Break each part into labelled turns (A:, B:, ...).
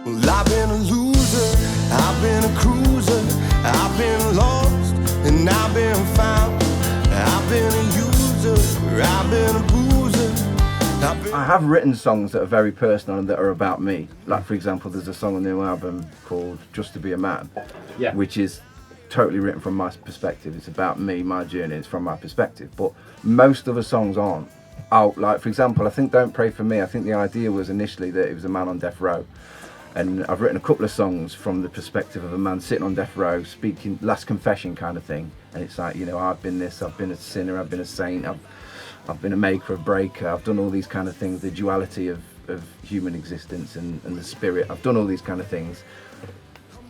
A: Well, I've been a loser, I've been a cruiser, I've been lost and I've been found. I've been a user, I've been a boozer.
B: I have written songs that are very personal and that are about me. Like, for example, there's a song on the new album called Just to Be a Man, which is totally written from my perspective. It's about me, my journey, it's from my perspective. But most of the songs aren't. Like, for example, I think Don't Pray For Me, I think the idea was initially that it was a man on death row. And I've written a couple of songs from the perspective of a man sitting on death row, speaking, last confession kind of thing. And it's like, you know, I've been this, I've been a sinner, I've been a saint, I've been a maker, a breaker, I've done all these kind of things, the duality of human existence and the spirit. I've done all these kind of things,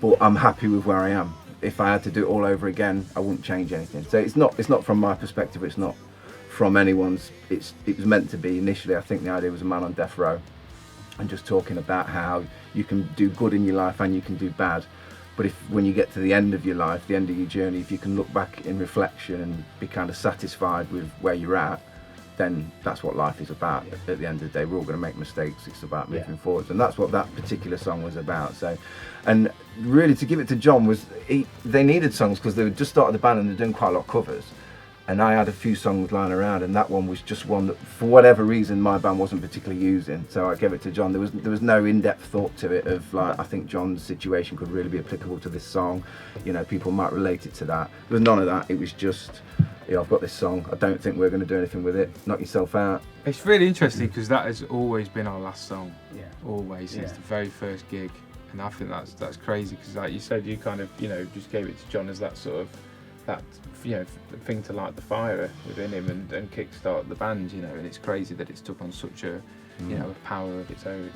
B: but I'm happy with where I am. If I had to do it all over again, I wouldn't change anything. So it's not from my perspective, it's not from anyone's. It was meant to be initially. I think the idea was a man on death row and just talking about how you can do good in your life and you can do bad. But when you get to the end of your life, the end of your journey, if you can look back in reflection and be kind of satisfied with where you're at, then that's what life is about. At the end of the day, we're all going to make mistakes. It's about moving forwards, and that's what that particular song was about. So, and really, to give it to John was they needed songs because they had just started the band and they're doing quite a lot of covers. And I had a few songs lying around, and that one was just one that, for whatever reason, my band wasn't particularly using. So I gave it to John. There was no in-depth thought to it of like, I think John's situation could really be applicable to this song. You know, people might relate it to that. There was none of that. It was just, you know, I've got this song. I don't think we're going to do anything with it. Knock yourself out.
C: It's really interesting because that has always been our last song. Yeah. Always since the very first gig, and I think that's crazy because, like you said, you kind of, you know, just gave it to John as that sort of that, you know, thing to light the fire within him and kickstart the band, you know. And it's crazy that it's took on such a, you know, a power of its own.